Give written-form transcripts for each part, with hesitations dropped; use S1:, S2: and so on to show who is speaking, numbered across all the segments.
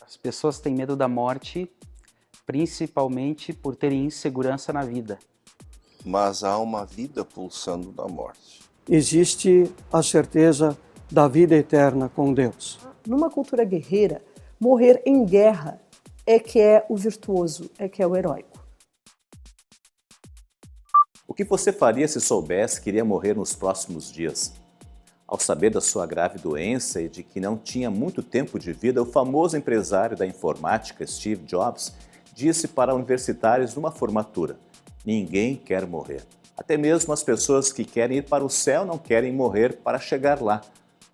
S1: As pessoas têm medo da morte, principalmente por terem insegurança na vida.
S2: Mas há uma vida pulsando da morte.
S3: Existe a certeza da vida eterna com Deus.
S4: Numa cultura guerreira, morrer em guerra é que é o virtuoso, é que é o heróico.
S5: O que você faria se soubesse que iria morrer nos próximos dias? Ao saber da sua grave doença e de que não tinha muito tempo de vida, o famoso empresário da informática, Steve Jobs, disse para universitários numa formatura: ninguém quer morrer. Até mesmo as pessoas que querem ir para o céu não querem morrer para chegar lá.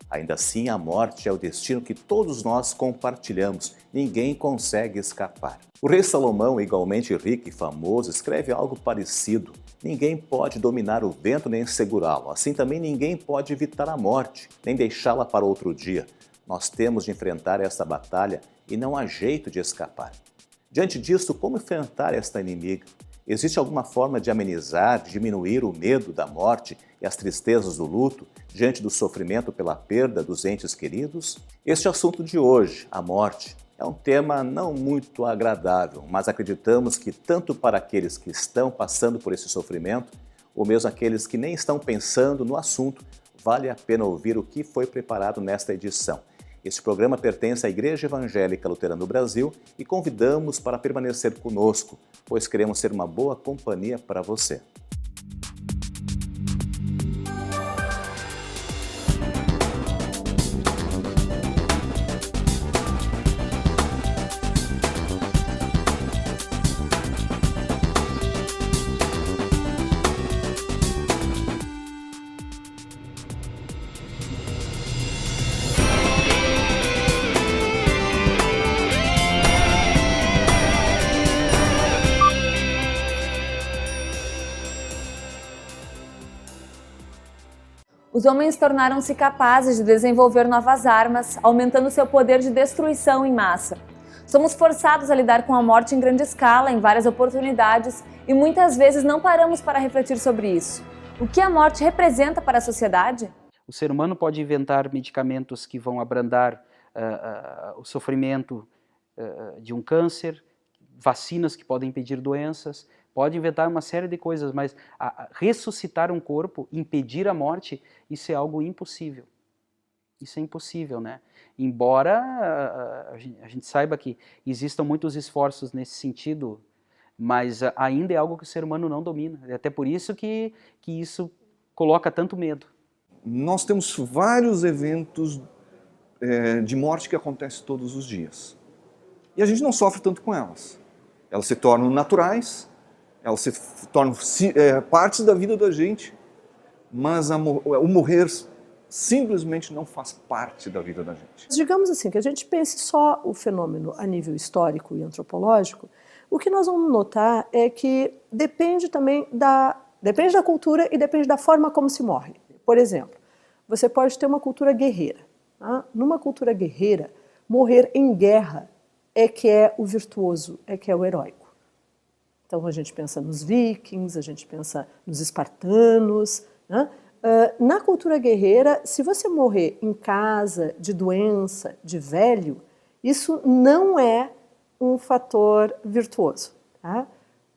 S5: Ainda assim, a morte é o destino que todos nós compartilhamos. Ninguém consegue escapar. O rei Salomão, igualmente rico e famoso, escreve algo parecido. Ninguém pode dominar o vento nem segurá-lo. Assim também ninguém pode evitar a morte, nem deixá-la para outro dia. Nós temos de enfrentar essa batalha e não há jeito de escapar. Diante disso, como enfrentar esta inimiga? Existe alguma forma de amenizar, de diminuir o medo da morte e as tristezas do luto diante do sofrimento pela perda dos entes queridos? Este é o assunto de hoje, a morte. É um tema não muito agradável, mas acreditamos que tanto para aqueles que estão passando por esse sofrimento, ou mesmo aqueles que nem estão pensando no assunto, vale a pena ouvir o que foi preparado nesta edição. Este programa pertence à Igreja Evangélica Luterana do Brasil e convidamos para permanecer conosco, pois queremos ser uma boa companhia para você.
S6: Os homens tornaram-se capazes de desenvolver novas armas, aumentando seu poder de destruição em massa. Somos forçados a lidar com a morte em grande escala, em várias oportunidades, e muitas vezes não paramos para refletir sobre isso. O que a morte representa para a sociedade?
S1: O ser humano pode inventar medicamentos que vão abrandar o sofrimento de um câncer, vacinas que podem impedir doenças, pode inventar uma série de coisas, mas ressuscitar um corpo, impedir a morte, isso é algo impossível. Isso é impossível, né? Embora a gente saiba que existam muitos esforços nesse sentido, mas ainda é algo que o ser humano não domina. É até por isso que isso coloca tanto medo.
S7: Nós temos vários eventos de morte que acontecem todos os dias. E a gente não sofre tanto com elas. Elas se tornam naturais, elas se tornam partes da vida da gente, mas o morrer simplesmente não faz parte da vida da gente.
S4: Digamos assim, que a gente pense só o fenômeno a nível histórico e antropológico, o que nós vamos notar é que depende também da cultura e depende da forma como se morre. Por exemplo, você pode ter uma cultura guerreira. Tá? Numa cultura guerreira, morrer em guerra é que é o virtuoso, é que é o heróico. Então a gente pensa nos vikings, a gente pensa nos espartanos. Né? Na cultura guerreira, se você morrer em casa, de doença, de velho, isso não é um fator virtuoso. Tá?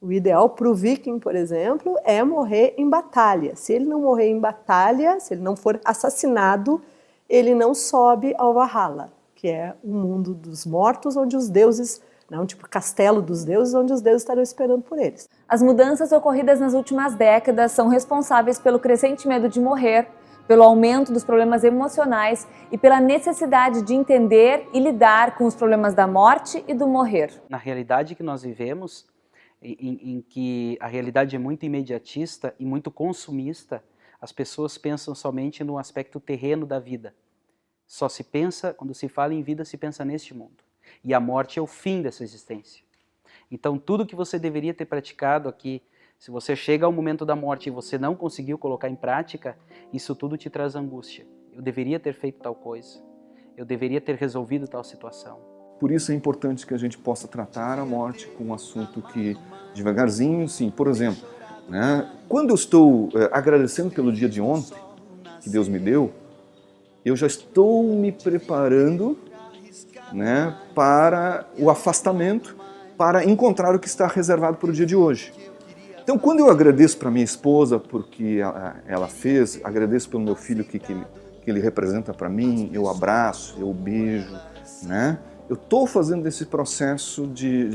S4: O ideal para o viking, por exemplo, é morrer em batalha. Se ele não morrer em batalha, se ele não for assassinado, ele não sobe ao Valhalla, que é o mundo dos mortos, onde os deuses, não, tipo castelo dos deuses, onde os deuses estarão esperando por eles.
S6: As mudanças ocorridas nas últimas décadas são responsáveis pelo crescente medo de morrer, pelo aumento dos problemas emocionais e pela necessidade de entender e lidar com os problemas da morte e do morrer.
S1: Na realidade que nós vivemos, em que a realidade é muito imediatista e muito consumista, as pessoas pensam somente no aspecto terreno da vida. Só se pensa, quando se fala em vida, se pensa neste mundo. E a morte é o fim dessa existência. Então tudo que você deveria ter praticado aqui, se você chega ao momento da morte e você não conseguiu colocar em prática, isso tudo te traz angústia. Eu deveria ter feito tal coisa. Eu deveria ter resolvido tal situação.
S7: Por isso é importante que a gente possa tratar a morte com um assunto que, devagarzinho, sim. Por exemplo, né, quando eu estou agradecendo pelo dia de ontem, que Deus me deu, eu já estou me preparando né, para o afastamento, para encontrar o que está reservado para o dia de hoje. Então, quando eu agradeço para minha esposa porque ela fez, agradeço pelo meu filho que ele representa para mim, eu abraço, eu beijo, né? Eu estou fazendo esse processo de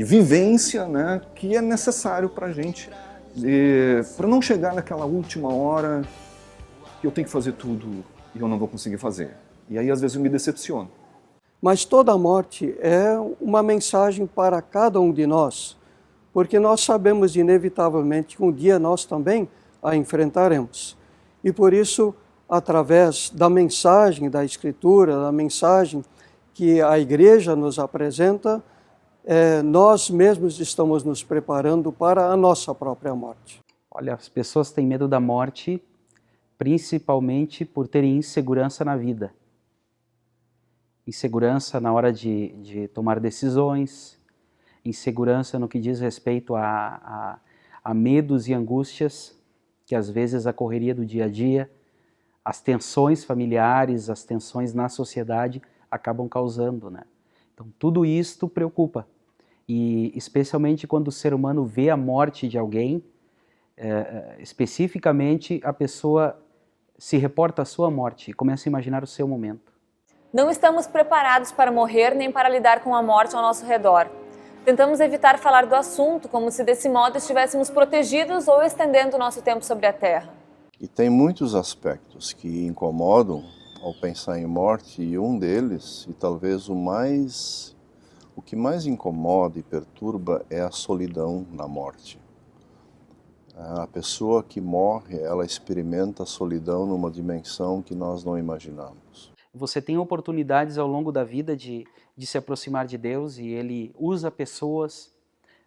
S7: vivência, né, que é necessário para a gente, para não chegar naquela última hora que eu tenho que fazer tudo e eu não vou conseguir fazer. E aí, às vezes, eu me decepciono.
S3: Mas toda morte é uma mensagem para cada um de nós, porque nós sabemos inevitavelmente que um dia nós também a enfrentaremos. E por isso, através da mensagem da Escritura, da mensagem que a Igreja nos apresenta, nós mesmos estamos nos preparando para a nossa própria morte.
S1: Olha, as pessoas têm medo da morte principalmente por terem insegurança na vida. Insegurança na hora de tomar decisões, insegurança no que diz respeito a medos e angústias, que às vezes a correria do dia a dia, as tensões familiares, as tensões na sociedade acabam causando, né? Então tudo isto preocupa, e especialmente quando o ser humano vê a morte de alguém, especificamente a pessoa se reporta à sua morte e começa a imaginar o seu momento.
S6: Não estamos preparados para morrer nem para lidar com a morte ao nosso redor. Tentamos evitar falar do assunto, como se desse modo estivéssemos protegidos ou estendendo o nosso tempo sobre a Terra.
S2: E tem muitos aspectos que incomodam ao pensar em morte, e um deles, e talvez o que mais incomoda e perturba, é a solidão na morte. A pessoa que morre, ela experimenta a solidão numa dimensão que nós não imaginamos.
S1: Você tem oportunidades ao longo da vida de se aproximar de Deus, e Ele usa pessoas,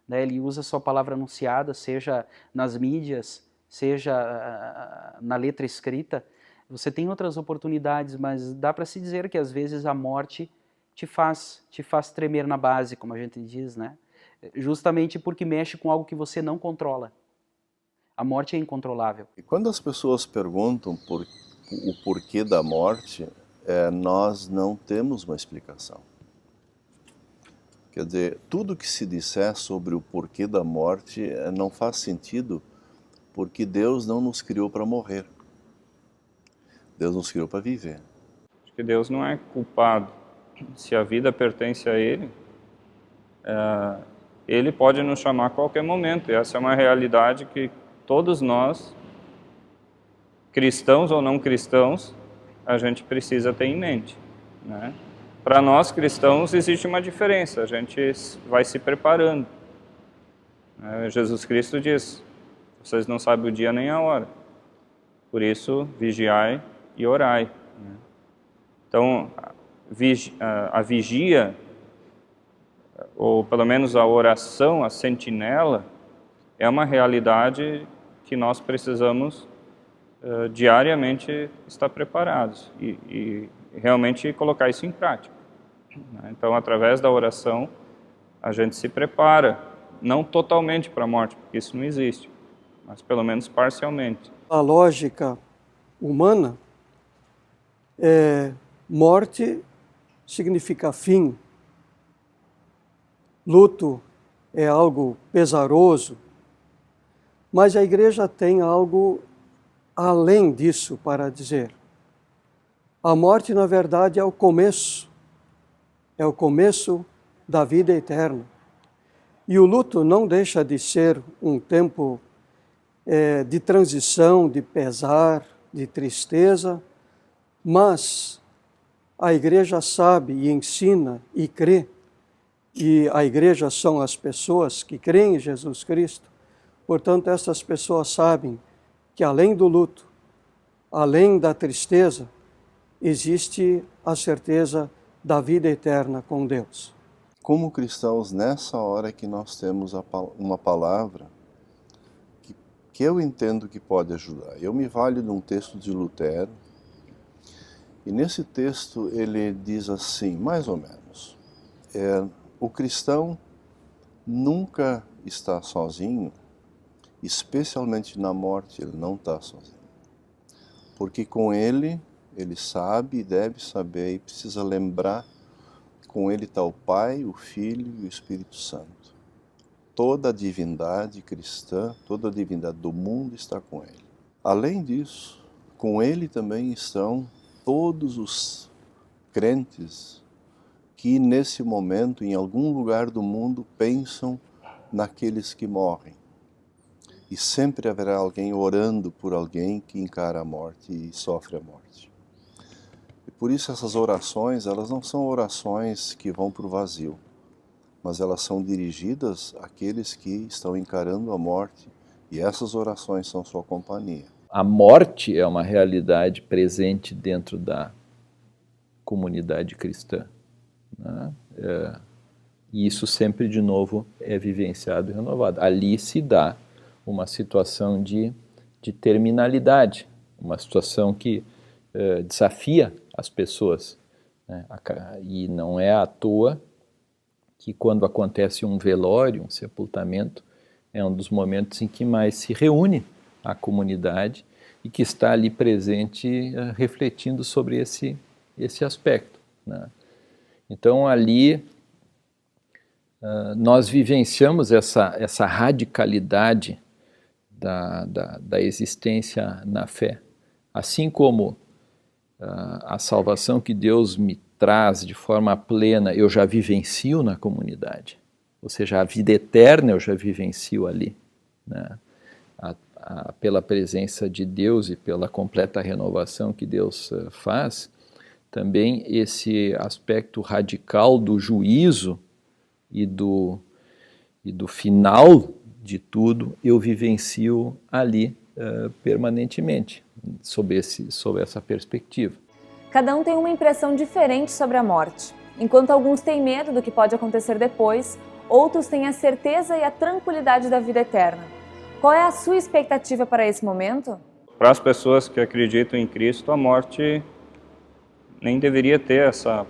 S1: né? Ele usa a sua palavra anunciada, seja nas mídias, seja na letra escrita. Você tem outras oportunidades, mas dá para se dizer que às vezes a morte te faz tremer na base, como a gente diz, né? Justamente porque mexe com algo que você não controla. A morte é incontrolável.
S2: E quando as pessoas perguntam o porquê da morte, nós não temos uma explicação. Quer dizer, tudo que se disser sobre o porquê da morte não faz sentido, porque Deus não nos criou para morrer. Deus nos criou para viver.
S8: Acho que Deus não é culpado. Se a vida pertence a Ele, Ele pode nos chamar a qualquer momento. E essa é uma realidade que todos nós, cristãos ou não cristãos, a gente precisa ter em mente, né? Para nós cristãos existe uma diferença, a gente vai se preparando. Jesus Cristo diz, vocês não sabem o dia nem a hora, por isso vigiai e orai. Então, a vigia, ou pelo menos a oração, a sentinela, é uma realidade que nós precisamos diariamente estar preparados e realmente colocar isso em prática. Então, através da oração, a gente se prepara, não totalmente para a morte, porque isso não existe, mas pelo menos parcialmente.
S3: A lógica humana, morte significa fim, luto é algo pesaroso, mas a Igreja tem algo além disso para dizer. A morte, na verdade, é o começo da vida eterna. E o luto não deixa de ser um tempo de transição, de pesar, de tristeza, mas a Igreja sabe e ensina e crê, e a Igreja são as pessoas que creem em Jesus Cristo, portanto, essas pessoas sabem que além do luto, além da tristeza, existe a certeza da vida eterna com Deus.
S2: Como cristãos, nessa hora que nós temos uma palavra que eu entendo que pode ajudar. Eu me valho de um texto de Lutero, e nesse texto ele diz assim, mais ou menos, o cristão nunca está sozinho, especialmente na morte ele não está sozinho, porque com ele Ele sabe e deve saber e precisa lembrar que com ele está o Pai, o Filho e o Espírito Santo. Toda a divindade cristã, toda a divindade do mundo está com ele. Além disso, com ele também estão todos os crentes que nesse momento, em algum lugar do mundo, pensam naqueles que morrem. E sempre haverá alguém orando por alguém que encara a morte e sofre a morte. E por isso essas orações, elas não são orações que vão para o vazio, mas elas são dirigidas àqueles que estão encarando a morte, e essas orações são sua companhia.
S9: A morte é uma realidade presente dentro da comunidade cristã, né? E isso sempre, de novo, é vivenciado e renovado. Ali se dá uma situação de terminalidade, uma situação que desafia as pessoas, né? E não é à toa que quando acontece um velório, um sepultamento, é um dos momentos em que mais se reúne a comunidade e que está ali presente refletindo sobre esse aspecto, né? Então ali nós vivenciamos essa radicalidade da existência na fé. Assim como a salvação que Deus me traz de forma plena, eu já vivencio na comunidade. Ou seja, a vida eterna eu já vivencio ali, né? Pela presença de Deus e pela completa renovação que Deus faz, também esse aspecto radical do juízo e do final de tudo, eu vivencio ali permanentemente, sob essa perspectiva.
S6: Cada um tem uma impressão diferente sobre a morte. Enquanto alguns têm medo do que pode acontecer depois, outros têm a certeza e a tranquilidade da vida eterna. Qual é a sua expectativa para esse momento?
S8: Para as pessoas que acreditam em Cristo, a morte nem deveria ter essa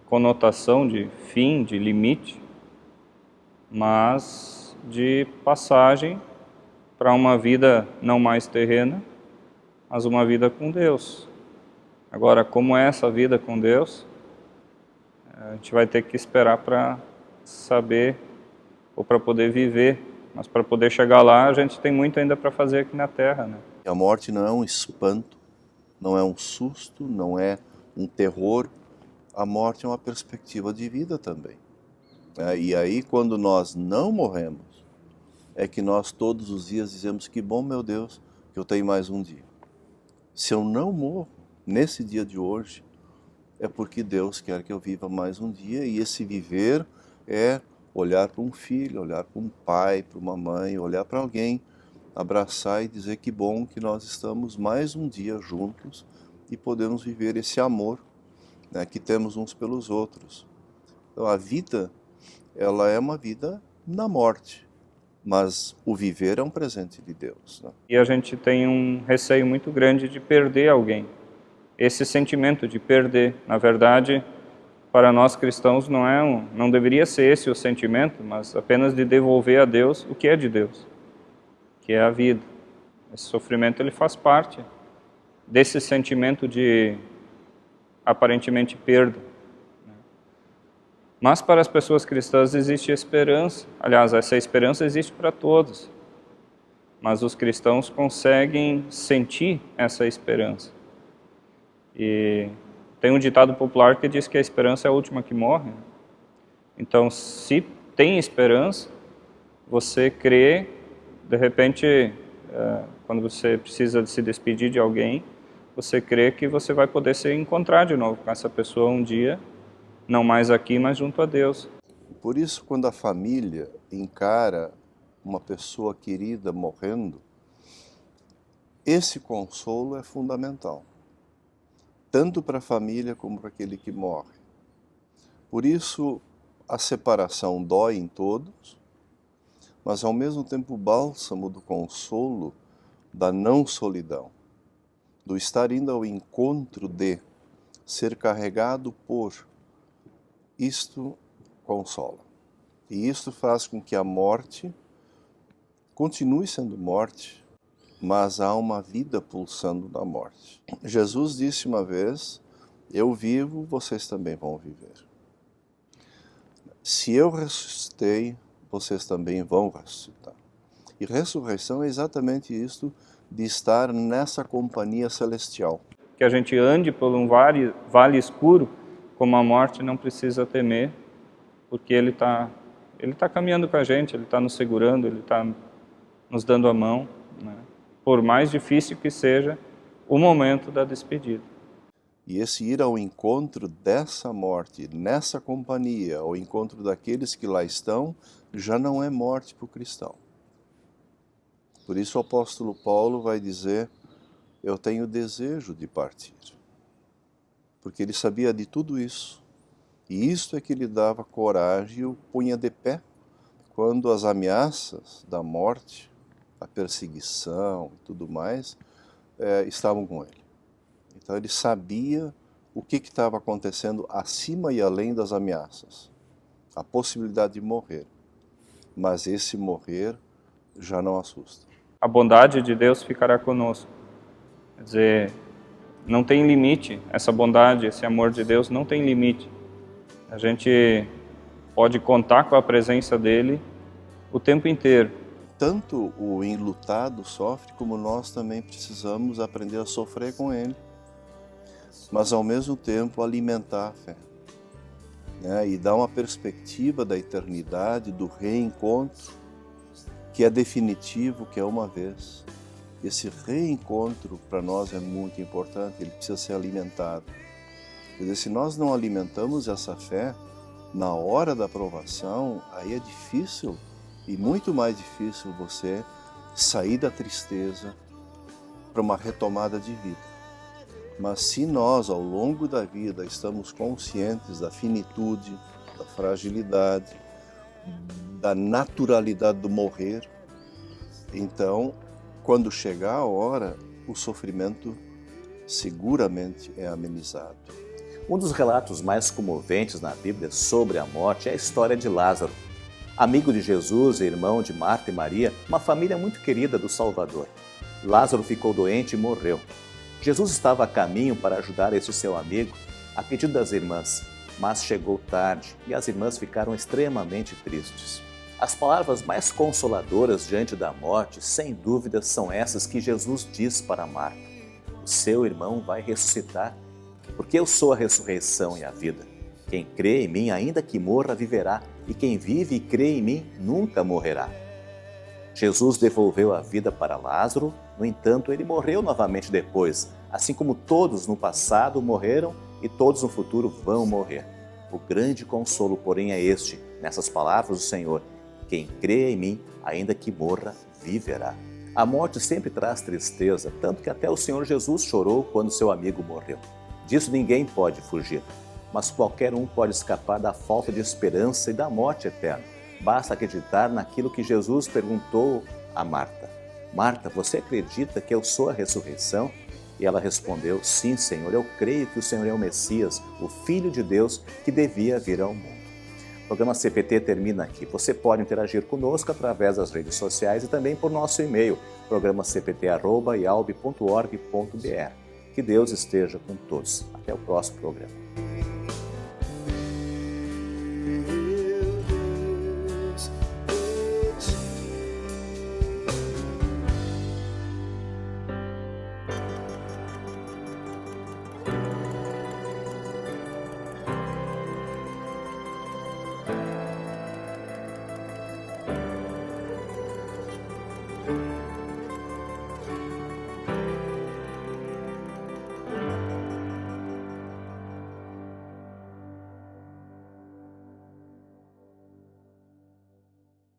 S8: conotação de fim, de limite, mas de passagem para uma vida não mais terrena, mas uma vida com Deus. Agora, como é essa vida com Deus, a gente vai ter que esperar para saber ou para poder viver. Mas para poder chegar lá, a gente tem muito ainda para fazer aqui na Terra, né?
S2: A morte não é um espanto, não é um susto, não é um terror. A morte é uma perspectiva de vida também. E aí, quando nós não morremos, é que nós todos os dias dizemos que bom, meu Deus, que eu tenho mais um dia. Se eu não morro nesse dia de hoje, é porque Deus quer que eu viva mais um dia, e esse viver é olhar para um filho, olhar para um pai, para uma mãe, olhar para alguém, abraçar e dizer que bom que nós estamos mais um dia juntos e podemos viver esse amor, né, que temos uns pelos outros. Então a vida, ela é uma vida na morte, mas o viver é um presente de Deus, né?
S8: E a gente tem um receio muito grande de perder alguém. Esse sentimento de perder, na verdade, para nós cristãos não deveria ser esse o sentimento, mas apenas de devolver a Deus o que é de Deus, que é a vida. Esse sofrimento ele faz parte desse sentimento de aparentemente perda. Mas para as pessoas cristãs existe esperança. Aliás, essa esperança existe para todos. Mas os cristãos conseguem sentir essa esperança. E tem um ditado popular que diz que a esperança é a última que morre. Então, se tem esperança, você crê, de repente, quando você precisa se despedir de alguém, você crê que você vai poder se encontrar de novo com essa pessoa um dia, não mais aqui, mas junto a Deus.
S2: Por isso, quando a família encara uma pessoa querida morrendo, esse consolo é fundamental, tanto para a família como para aquele que morre. Por isso, a separação dói em todos, mas ao mesmo tempo o bálsamo do consolo, da não solidão, do estar indo ao encontro de, ser carregado por, isto consola. E isto faz com que a morte continue sendo morte, mas há uma vida pulsando da morte. Jesus disse uma vez: eu vivo, vocês também vão viver. Se eu ressuscitei, vocês também vão ressuscitar. E ressurreição é exatamente isso, de estar nessa companhia celestial.
S8: Que a gente ande por um vale escuro, como a morte, não precisa temer, porque Ele tá caminhando com a gente, Ele está nos segurando, Ele está nos dando a mão, né? Por mais difícil que seja o momento da despedida.
S2: E esse ir ao encontro dessa morte, nessa companhia, ao encontro daqueles que lá estão, já não é morte para o cristão. Por isso o apóstolo Paulo vai dizer: eu tenho desejo de partir. Porque ele sabia de tudo isso. E isso é que lhe dava coragem e o punha de pé quando as ameaças da morte, a perseguição e tudo mais, estavam com ele. Então ele sabia o que estava acontecendo acima e além das ameaças. A possibilidade de morrer. Mas esse morrer já não assusta.
S8: A bondade de Deus ficará conosco. Quer dizer, não tem limite. Essa bondade, esse amor de Deus não tem limite. A gente pode contar com a presença dele o tempo inteiro.
S2: Tanto o enlutado sofre, como nós também precisamos aprender a sofrer com ele. Mas ao mesmo tempo alimentar a fé, né? E dar uma perspectiva da eternidade, do reencontro, que é definitivo, que é uma vez. Esse reencontro para nós é muito importante, ele precisa ser alimentado. Quer dizer, se nós não alimentamos essa fé, na hora da provação, aí é difícil, e muito mais difícil você sair da tristeza para uma retomada de vida. Mas se nós, ao longo da vida, estamos conscientes da finitude, da fragilidade, da naturalidade do morrer, então, quando chegar a hora, o sofrimento seguramente é amenizado.
S5: Um dos relatos mais comoventes na Bíblia sobre a morte é a história de Lázaro. Amigo de Jesus e irmão de Marta e Maria, uma família muito querida do Salvador. Lázaro ficou doente e morreu. Jesus estava a caminho para ajudar esse seu amigo, a pedido das irmãs, mas chegou tarde e as irmãs ficaram extremamente tristes. As palavras mais consoladoras diante da morte, sem dúvida, são essas que Jesus diz para Marta: o seu irmão vai ressuscitar, porque eu sou a ressurreição e a vida. Quem crê em mim, ainda que morra, viverá, e quem vive e crê em mim, nunca morrerá. Jesus devolveu a vida para Lázaro, no entanto, ele morreu novamente depois, assim como todos no passado morreram e todos no futuro vão morrer. O grande consolo, porém, é este, nessas palavras do Senhor: quem crê em mim, ainda que morra, viverá. A morte sempre traz tristeza, tanto que até o Senhor Jesus chorou quando seu amigo morreu. Disso ninguém pode fugir, mas qualquer um pode escapar da falta de esperança e da morte eterna. Basta acreditar naquilo que Jesus perguntou a Marta: Marta, você acredita que eu sou a ressurreição? E ela respondeu: sim, Senhor, eu creio que o Senhor é o Messias, o Filho de Deus que devia vir ao mundo. O programa CPT termina aqui. Você pode interagir conosco através das redes sociais e também por nosso e-mail, programacpt@ialb.org.br. Que Deus esteja com todos. Até o próximo programa.